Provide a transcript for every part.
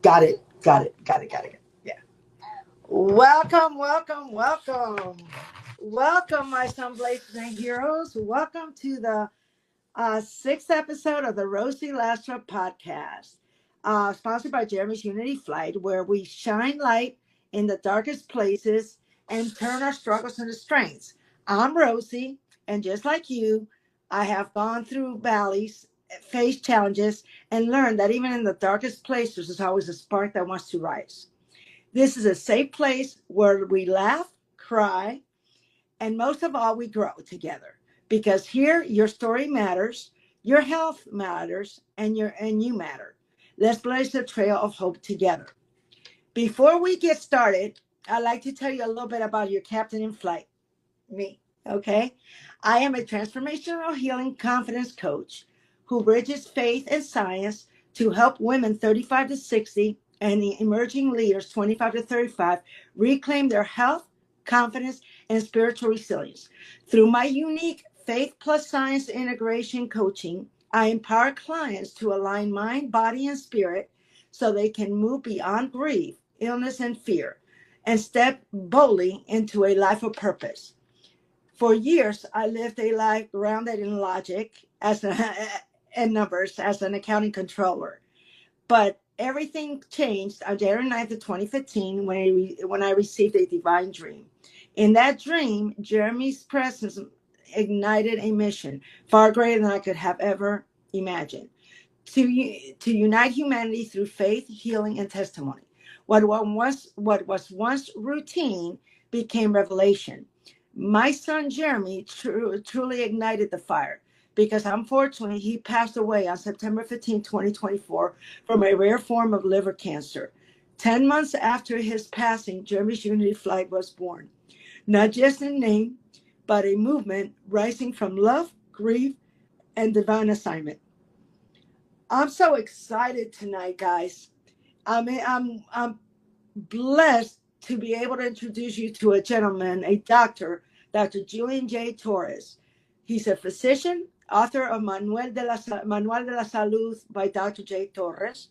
Got it. Got it. Got it. Got it. Yeah. Welcome, welcome, welcome. Welcome, my sunblazers and heroes. Welcome to the sixth episode of the Rosie Lastra podcast, sponsored by Jeremy's Unity Flight, where we shine light in the darkest places and turn our struggles into strengths. I'm Rosie, and just like you, I have gone through valleys, faced challenges, and learned that even in the darkest places, there's always a spark that wants to rise. This is a safe place where we laugh, cry, and most of all, we grow together because here your story matters, your health matters, and you matter. Let's blaze the trail of hope together. Before we get started, I'd like to tell you a little bit about your captain in flight, me. Okay, I am a transformational healing confidence coach who bridges faith and science to help women 35 to 60 and the emerging leaders 25 to 35 reclaim their health, confidence, and spiritual resilience. Through my unique faith plus science integration coaching, I empower clients to align mind, body, and spirit so they can move beyond grief, illness, and fear and step boldly into a life of purpose. For years, I lived a life grounded in logic and numbers as an accounting controller. But everything changed on January 9th of 2015 when I received a divine dream. In that dream, Jeremy's presence ignited a mission far greater than I could have ever imagined to unite humanity through faith, healing, and testimony. What was once routine became revelation. My son Jeremy truly ignited the fire because unfortunately he passed away on September 15, 2024 from a rare form of liver cancer. 10 months after his passing, Jeremy's Unity Flight was born. Not just in name, but a movement rising from love, grief, and divine assignment. I'm so excited tonight, guys. I'm blessed to be able to introduce you to a gentleman, a doctor, Dr. Julian J. Torres. He's a physician, author of Manual de la Salud by Dr. J. Torres,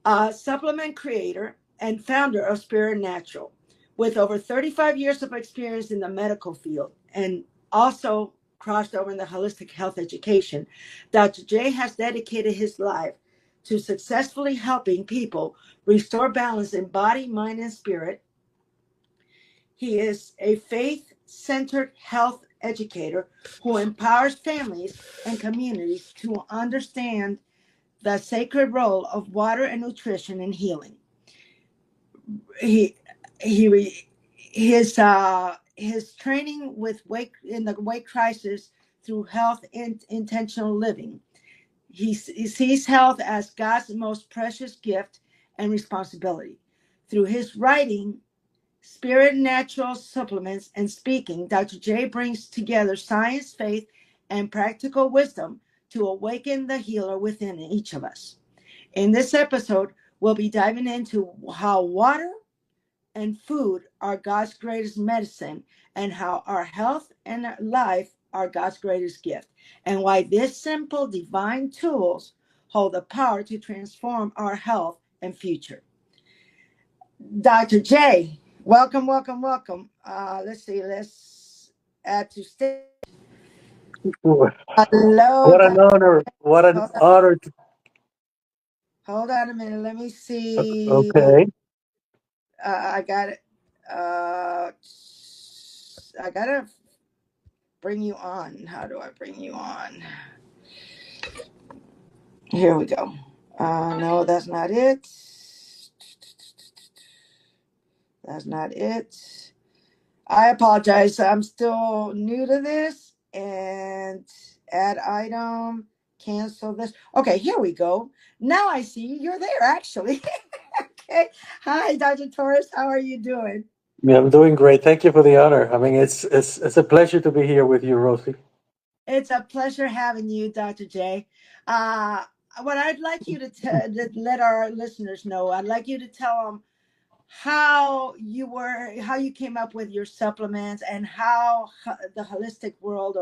a supplement creator, and founder of Spirit Natural, with over 35 years of experience in the medical field and also crossed over in the holistic health education. Dr. J has dedicated his life to successfully helping people restore balance in body, mind, and spirit. He is a faith-centered health educator who empowers families and communities to understand the sacred role of water and nutrition in healing. He he his training with the weight crisis through health and intentional living. He sees health as God's most precious gift and responsibility. Through his writing, Spirit Natural Supplements, and speaking, Dr. J brings together science, faith, and practical wisdom to awaken the healer within each of us. In this episode, we'll be diving into how water and food are God's greatest medicine, and how our health and life are God's greatest gift, and why these simple divine tools hold the power to transform our health and future. Dr. J, welcome, welcome, welcome. Let's add to stage. Hello, What an honor. What an hold on, honor. hold on a minute. Let me see. Okay. I got it. I gotta bring you on. How do I bring you on? Here we go. No, that's not it. That's not it. I apologize. I'm still new to this. And add item, cancel this. Okay, here we go. Now I see you're there, actually. Okay. Hi, Dr. Torres. How are you doing? Yeah, I'm doing great. Thank you for the honor. I mean, it's a pleasure to be here with you, Rosie. It's a pleasure having you, Dr. J. Uh, what I'd like you to let our listeners know, I'd like you to tell them how you came up with your supplements, and how the holistic world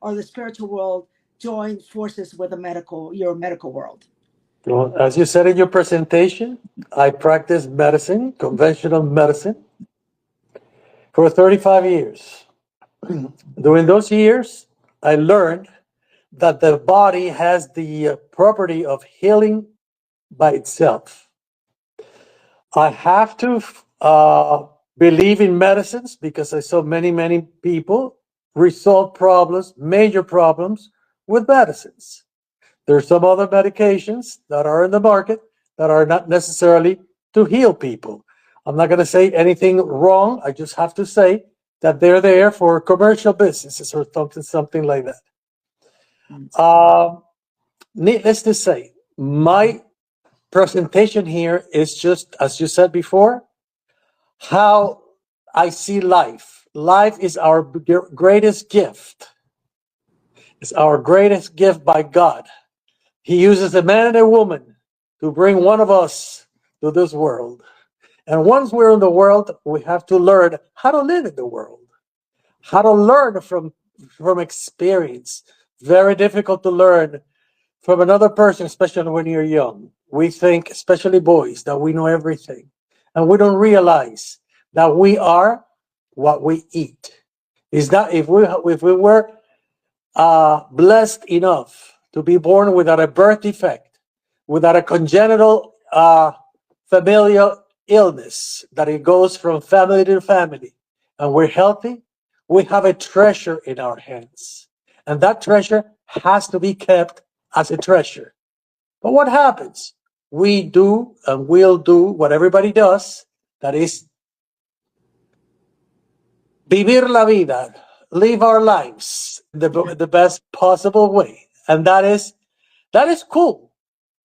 or the spiritual world joined forces with your medical world. Well, as you said in your presentation, I practice medicine, conventional medicine, for 35 years. During those years, I learned that the body has the property of healing by itself. I have to believe in medicines because I saw many, many people resolve problems, major problems, with medicines. There's some other medications that are in the market that are not necessarily to heal people. I'm not going to say anything wrong. I just have to say that they're there for commercial businesses or something like that. Needless to say, my presentation here is just, as you said before, how I see life. Life is our greatest gift. It's our greatest gift by God. He uses a man and a woman to bring one of us to this world. And once we're in the world, we have to learn how to live in the world, how to learn from experience. Very difficult to learn from another person, especially when you're young. We think, especially boys, that we know everything. And we don't realize that we are what we eat. Is that if we were blessed enough to be born without a birth defect, without a congenital familial illness, that it goes from family to family, and we're healthy, we have a treasure in our hands. And that treasure has to be kept as a treasure. But what happens? We do and will do what everybody does, that is, vivir la vida, live our lives the best possible way. And that is cool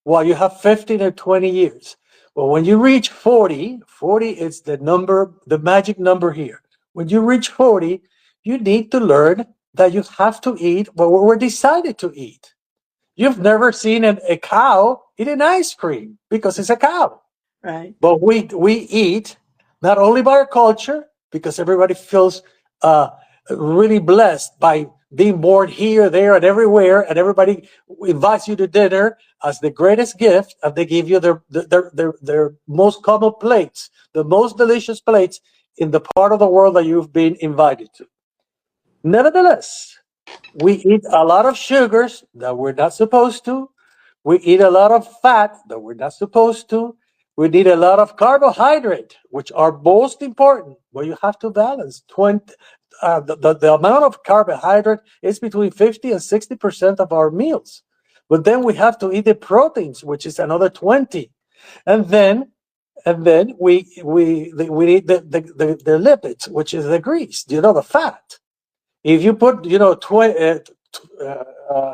while you have 15 or 20 years. But when you reach 40, 40 is the number, the magic number here. When you reach 40, you need to learn that you have to eat what we're decided to eat. You've never seen a cow eat an ice cream because it's a cow. Right. But we eat not only by our culture, because everybody feels really blessed by being born here, there, and everywhere, and everybody invites you to dinner as the greatest gift, and they give you their most common plates, the most delicious plates in the part of the world that you've been invited to. Nevertheless, we eat a lot of sugars that we're not supposed to. We eat a lot of fat that we're not supposed to. We need a lot of carbohydrate, which are most important. Well, you have to balance. The amount of carbohydrate is between 50 and 60% of our meals. But then we have to eat the proteins, which is another 20. And then we eat the lipids, which is the grease, the fat. If you put,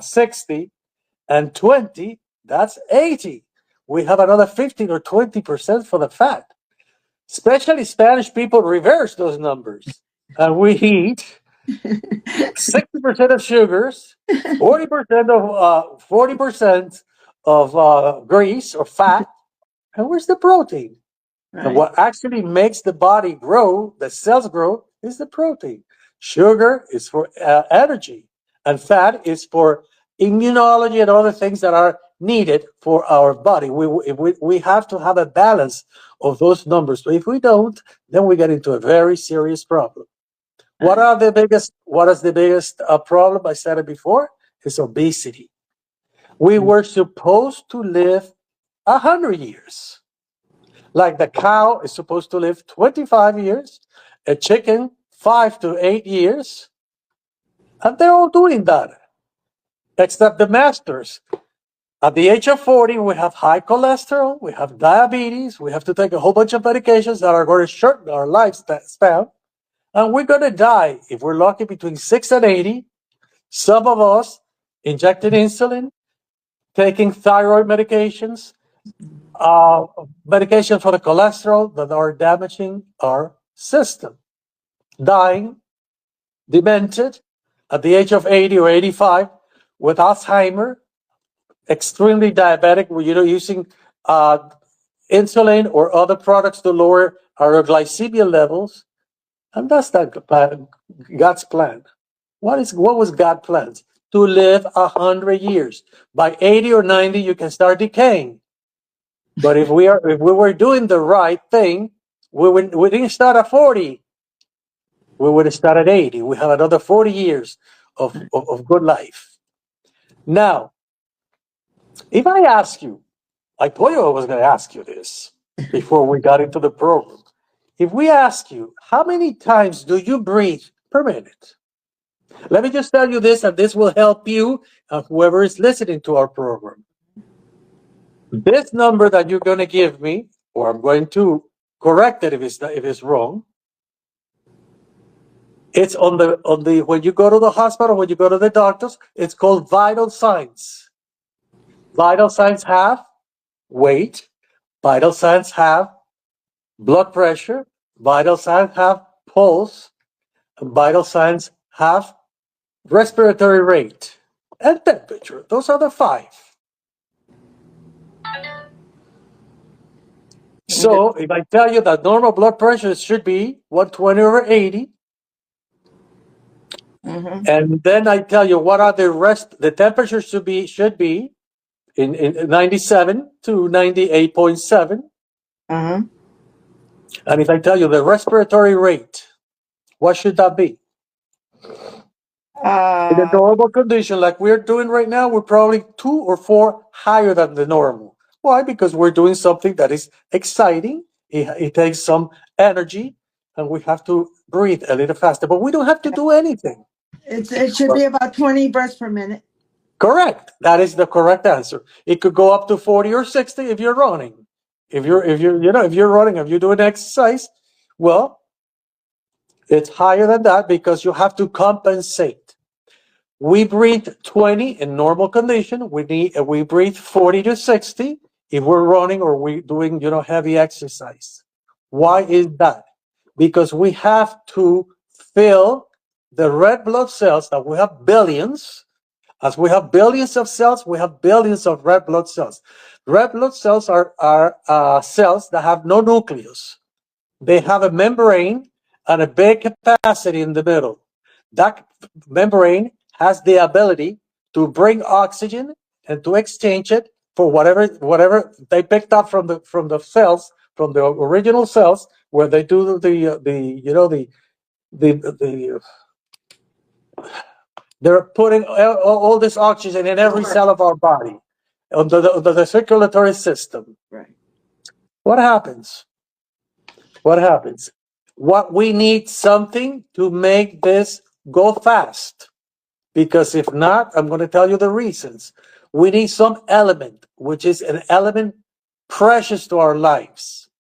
60 and 20, that's 80. We have another 15 or 20% for the fat. Especially Spanish people reverse those numbers. And we eat 60% of sugars, 40% of grease or fat. And where's the protein? Right. And what actually makes the body grow, the cells grow, is the protein. Sugar is for energy, and fat is for immunology and other things that are needed for our body. We have to have a balance of those numbers. So if we don't, then we get into a very serious problem. What is the biggest problem? I said it before, is obesity. We were supposed to live 100 years. Like the cow is supposed to live 25 years, a chicken 5 to 8 years, and they're all doing that, except the masters. At the age of 40, we have high cholesterol, we have diabetes, we have to take a whole bunch of medications that are going to shorten our lifespan, and we're going to die, if we're lucky, between 6 and 80. Some of us injecting insulin, taking thyroid medications, medication for the cholesterol that are damaging our system, dying, demented at the age of 80 or 85 with Alzheimer, extremely diabetic, using insulin or other products to lower our glycemia levels. And that's not God's plan. What was God's plan? to live 100 years. By 80 or 90, you can start decaying. But if we were doing the right thing, we didn't start at 40. We would start at 80. We have another 40 years of good life. Now, if I ask you, I told you I was going to ask you this before we got into the program. If we ask you, how many times do you breathe per minute? Let me just tell you this, and this will help you and whoever is listening to our program. This number that you're going to give me, or I'm going to correct it if it's wrong. It's on the when you go to the hospital, when you go to the doctors, it's called vital signs. Vital signs have weight. Vital signs have blood pressure. Vital signs have pulse. And vital signs have respiratory rate and temperature. Those are the 5. So if I tell you that normal blood pressure should be 120 over 80, and then I tell you what are the temperature should be in 97 to 98.7. And if I tell you the respiratory rate, what should that be? In a normal condition like we're doing right now, we're probably 2 or 4 higher than the normal. Why? Because we're doing something that is exciting. It takes some energy, and we have to breathe a little faster. But we don't have to do anything. It should be about 20 breaths per minute. Correct. That is the correct answer. It could go up to 40 or 60 if you're running. If you're running, if you're doing exercise, well, it's higher than that because you have to compensate. We breathe 20 in normal condition. We breathe 40 to 60 if we're running or we're doing, heavy exercise. Why is that? Because we have to fill the red blood cells that we have billions. As we have billions of cells, we have billions of red blood cells. Red blood cells are cells that have no nucleus. They have a membrane and a big capacity in the middle. That membrane has the ability to bring oxygen and to exchange it for whatever they picked up from the cells, from the original cells, where they do they're putting all this oxygen in every cell of our body, under the circulatory system. Right. What happens? What we need something to make this go fast. Because if not, I'm going to tell you the reasons. We need some element, which is an element precious to our lives.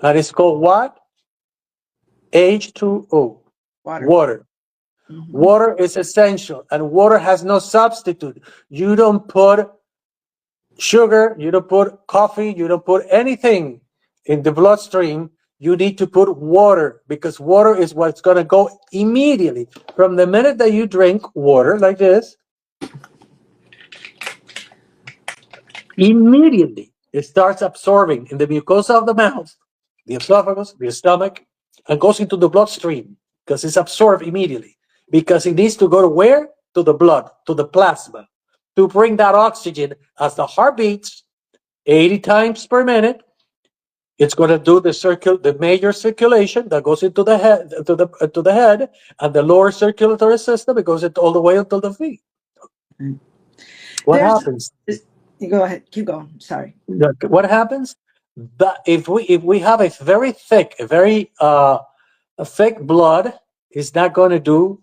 And it's called what? H2O. Water. Water is essential, and water has no substitute. You don't put sugar, you don't put coffee, you don't put anything in the bloodstream. You need to put water, because water is what's going to go immediately. From the minute that you drink water like this, immediately it starts absorbing in the mucosa of the mouth, the esophagus, the stomach, and goes into the bloodstream, because it's absorbed immediately. Because it needs to go to where? To the blood, to the plasma, to bring that oxygen. As the heart beats 80 times per minute, it's going to do the major circulation that goes into the head, to the head, and the lower circulatory system. It goes all the way until the feet. What happens? Go ahead, keep going. Sorry. What happens? That if we have a very thick, thick blood, it's not going to do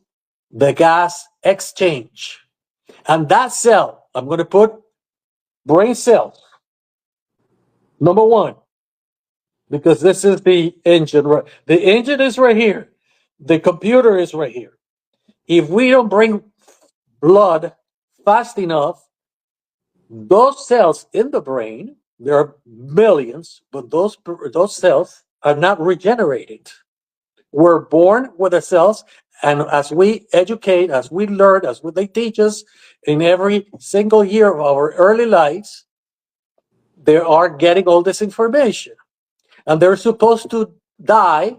the gas exchange. And that cell, I'm going to put brain cells, number 1, because this is the engine. The engine is right here. The computer is right here. If we don't bring blood fast enough, those cells in the brain, there are millions, but those cells are not regenerated. We're born with the cells, and as we educate, as we learn, they teach us in every single year of our early lives, they are getting all this information. And they're supposed to die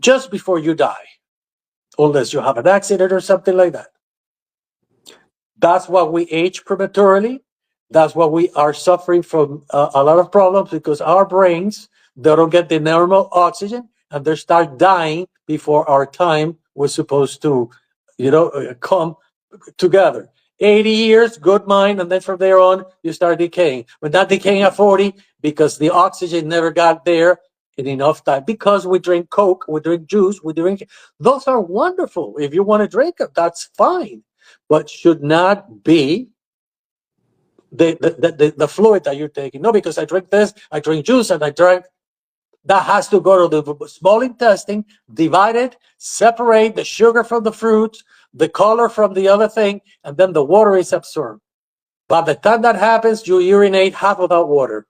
just before you die, unless you have an accident or something like that. That's why we age prematurely. That's why we are suffering from a lot of problems because our brains, they don't get the normal oxygen and they start dying before our time was supposed to, come together. 80 years, good mind, and then from there on, you start decaying. But not decaying at 40 because the oxygen never got there in enough time. Because we drink Coke, we drink juice, we drink. Those are wonderful. If you want to drink them, that's fine, but should not be the fluid that you're taking. No, because I drink this, I drink juice, and I drink. That has to go to the small intestine, divide it, separate the sugar from the fruits, the color from the other thing, and then the water is absorbed. By the time that happens, you urinate half of that water.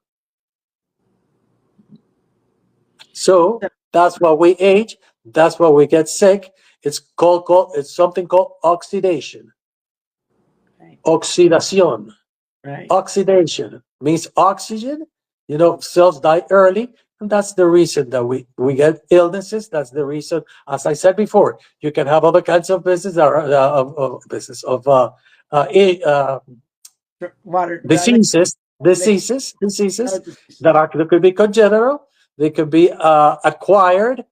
So that's why we age. That's why we get sick. It's something called oxidation. Right. Oxidación. Right. Oxidation means oxygen. Cells die early, and that's the reason that we get illnesses. That's the reason, as I said before, you can have other kinds of business Water diseases that could be congenital. They could be acquired.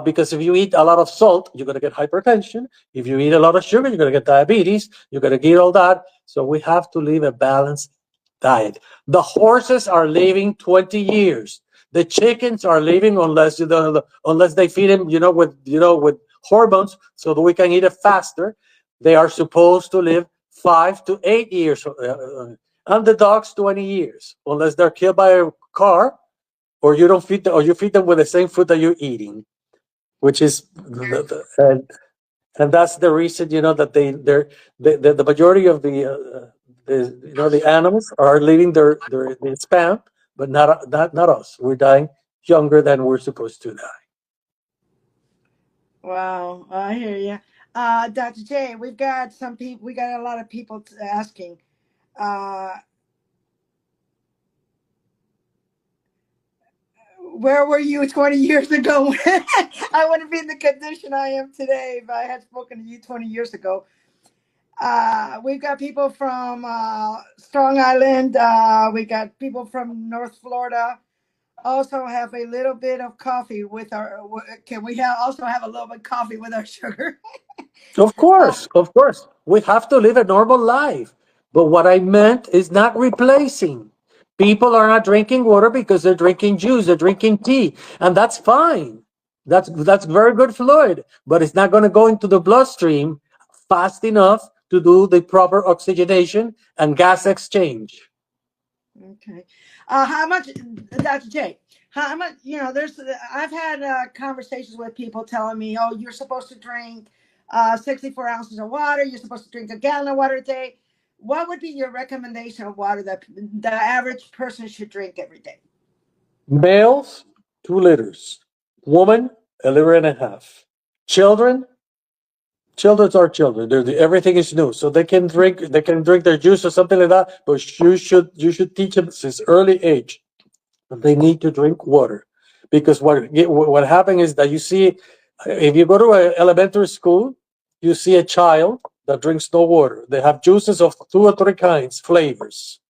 Because if you eat a lot of salt, you're going to get hypertension. If you eat a lot of sugar, you're going to get diabetes. You're going to get all that. So we have to live a balanced diet. The horses are living 20 years. The chickens are living unless they feed them, with hormones, so that we can eat it faster. They are supposed to live 5 to 8 years, and the dogs 20 years, unless they're killed by a car, or you don't feed them, or you feed them with the same food that you're eating, which is and that's the reason that the majority of the animals are leaving their span, but not us. We're dying younger than we're supposed to die. Wow, I hear you. Dr. J, we've got some people, we got a lot of people asking, uh, where were you 20 years ago? I wouldn't be in the condition I am today if I had spoken to you 20 years ago. We've got people from Strong Island. We got people from North Florida. Also have a little bit of coffee with our. Can we also have a little bit of coffee with our sugar? Of uh, course, of course. We have to live a normal life. But what I meant is not replacing. People are not drinking water because they're drinking juice, they're drinking tea, and that's fine. That's very good fluid, but it's not going to go into the bloodstream fast enough to do the proper oxygenation and gas exchange. okay. How much, Dr. J? How much? There's. I've had conversations with people telling me, "Oh, you're supposed to drink 64 ounces of water. You're supposed to drink a gallon of water a day." What would be your recommendation of water that the average person should drink every day? Males, 2 liters. Woman, a liter and a half. Children, children are children. Everything is new, so they can drink. They can drink their juice or something like that. But you should teach them since early age that they need to drink water, because what happens is that you see, if you go to an elementary school, you see a child that drinks no water. They have juices of 2 or 3 kinds, flavors,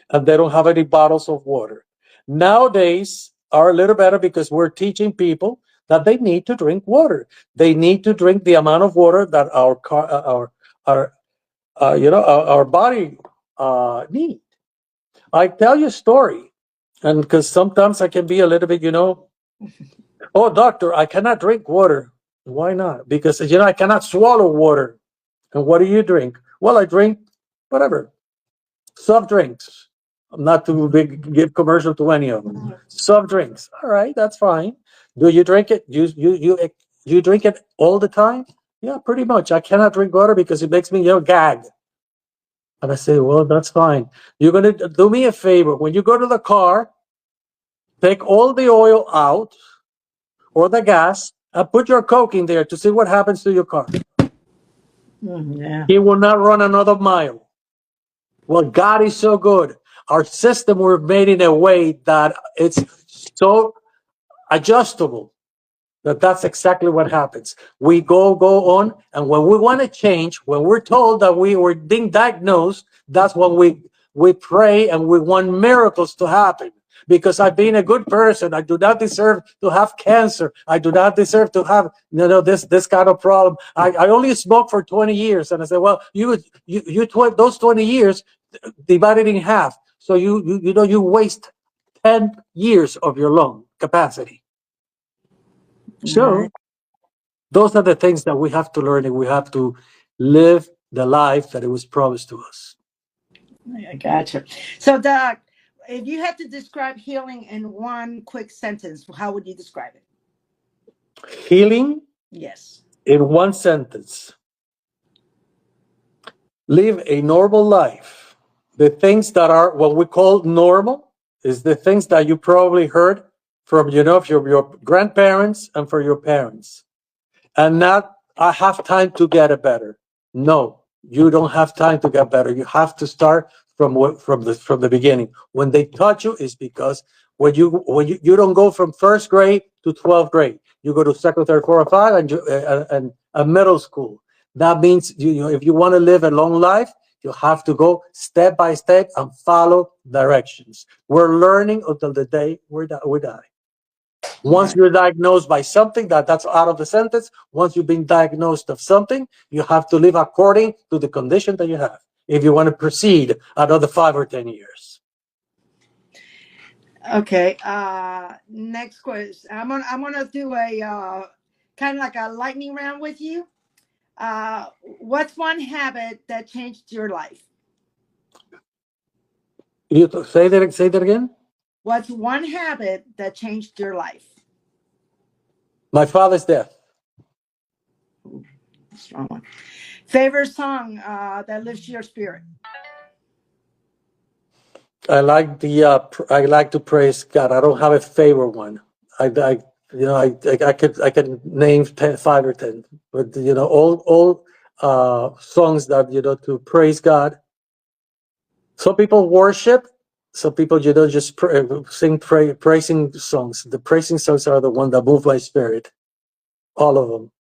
and they don't have any bottles of water. Nowadays are a little better because we're teaching people that they need to drink water. They need to drink the amount of water that our body need. I tell you a story, and because sometimes I can be a little bit, oh doctor, I cannot drink water. Why not? Because I cannot swallow water. And what do you drink? Well, I drink whatever soft drinks. I'm not too big give commercial to any of them. Soft drinks. All right, that's fine. Do you drink it? You drink it all the time? Yeah, pretty much. I cannot drink water because it makes me gag. And I say, well, that's fine. You're gonna do me a favor. When you go to the car, take all the oil out or the gas and put your Coke in there to see what happens to your car. Yeah. It will not run another mile. Well, God is so good. Our system were made in a way that it's so adjustable That's exactly what happens. We go on, and when we want to change, when we're told that we were being diagnosed, that's when we pray and we want miracles to happen. Because I've been a good person, I do not deserve to have cancer. I do not deserve to have this kind of problem. I only smoked for 20 years, and I said, well, those 20 years divided in half, so you waste 10 years of your lung capacity. So Right. those are the things that we have to learn, and we have to live the life that it was promised to us. I gotcha. So, Doc, if you had to describe healing in one quick sentence, how would you describe it? Healing Yes. in one sentence: live a normal life. The things that are what we call normal is the things that you probably heard from your grandparents and from your parents. And not, I have time to get it better. No, you don't have time to get better. You have to start from the beginning. When they taught you, is because when you don't go from first grade to 12th grade, you go to second, third, fourth, and five, and a middle school. That means if you want to live a long life, you have to go step by step and follow directions. We're learning until the day we die. Once Right. you're diagnosed by something, that's out of the sentence. Once you've been diagnosed of something, you have to live according to the condition that you have if you want to proceed another 5 or 10 years. Okay. Next question. I'm gonna do a kind of like a lightning round with you. What's one habit that changed your life? You say that again. What's one habit that changed your life? My father's death. Strong one. Favorite song that lifts your spirit? I like to praise God. I don't have a favorite one. I could name 5 or 10, but all songs that to praise God. Some people worship. Some people just sing praising songs. The praising songs are the one that move my spirit. All of them.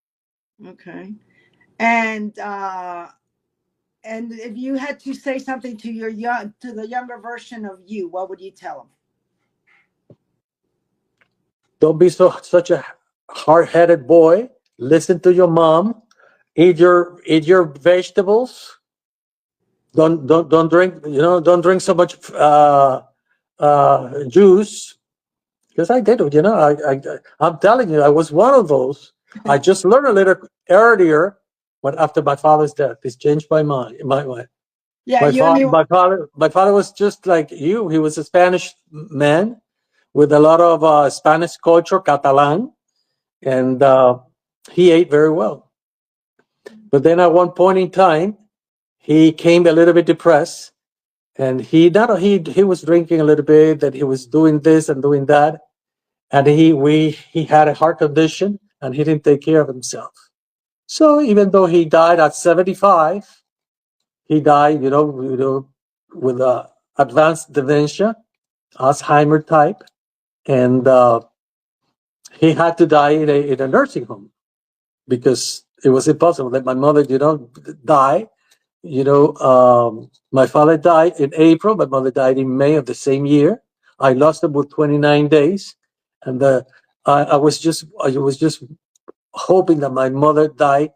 Okay. And and if you had to say something to the younger version of you, what would you tell them? Don't be such a hard-headed boy. Listen to your mom. Eat your vegetables. Don't drink. Don't drink so much juice. Because I did it. I'm telling you, I was one of those. I just learned a little earlier, but after my father's death, it's changed my mind. Yeah, My you and father, me. my father was just like you. He was a Spanish man with a lot of Spanish culture, Catalan, and he ate very well. But then at one point in time, he came a little bit depressed, and he was drinking a little bit, that he was doing this and doing that, and he had a heart condition, and he didn't take care of himself. So even though he died at 75, he died, with advanced dementia, Alzheimer type, and he had to die in a nursing home because it was impossible that my mother, die. My father died in April. My mother died in May of the same year. I lost him with 29 days, and I was just hoping that my mother died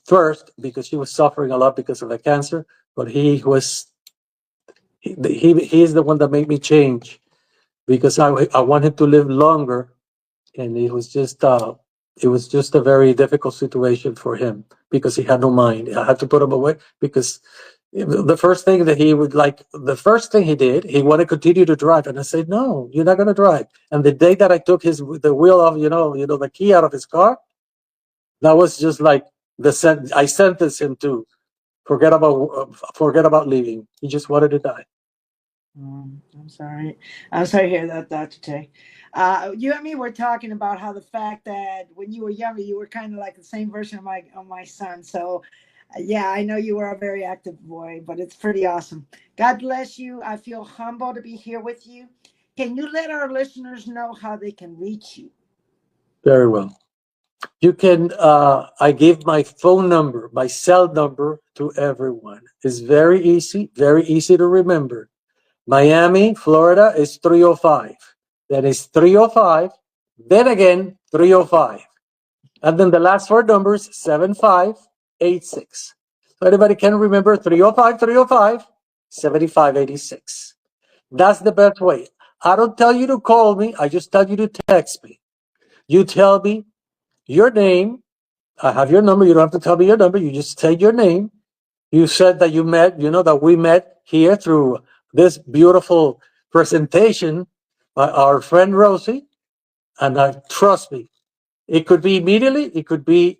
first because she was suffering a lot because of the cancer. But he is the one that made me change because I wanted to live longer, and it was just a very difficult situation for him because he had no mind. I had to put him away because the first thing he did, he wanted to continue to drive, and I said, "No, you're not going to drive." And the day that I took the wheel off, the key out of his car, that was just like I sentenced him to forget about leaving. He just wanted to die. I'm sorry. I'm sorry to hear that, Dr. J. You and me were talking about how the fact that when you were younger, you were kind of like the same version of my son. So, yeah, I know you were a very active boy, but it's pretty awesome. God bless you. I feel humbled to be here with you. Can you let our listeners know how they can reach you? Very well. You can, I give my phone number, my cell number to everyone. It's very easy to remember. Miami, Florida is 305. That is 305. Then again, 305. And then the last four numbers, 7586. So anybody can remember 305, 305, 7586. That's the best way. I don't tell you to call me. I just tell you to text me. You tell me your name. I have your number. You don't have to tell me your number. You just say your name. You said that you met, that we met here through this beautiful presentation by our friend Rosie. And trust me, it could be immediately. It could be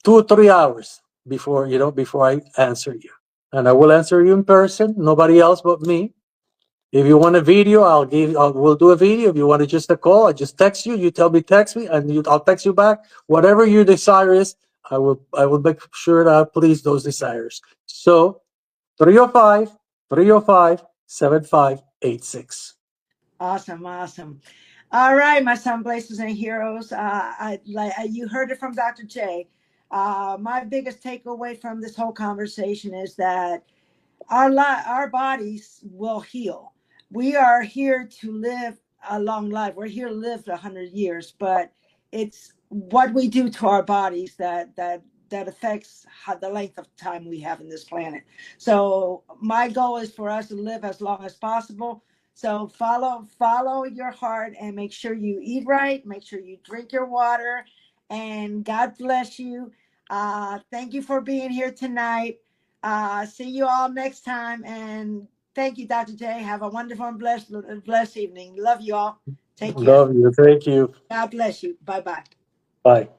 2 or 3 hours before I answer you. And I will answer you in person. Nobody else but me. If you want a video, we'll do a video. If you want just a call, I just text you. You tell me, text me, and I'll text you back. Whatever your desire is, I will make sure that I please those desires. So 305-305-7586. Awesome. All right, my son, blazers and heroes. You heard it from Dr. J. My biggest takeaway from this whole conversation is that our bodies will heal. We are here to live a long life. We're here to live 100 years, but it's what we do to our bodies that affects the length of time we have in this planet. So my goal is for us to live as long as possible. So follow your heart and make sure you eat right. Make sure you drink your water, and God bless you. Thank you for being here tonight. See you all next time. And thank you, Dr. J. Have a wonderful and blessed evening. Love you all. Take care. Love you. Thank you. God bless you. Bye-bye. Bye.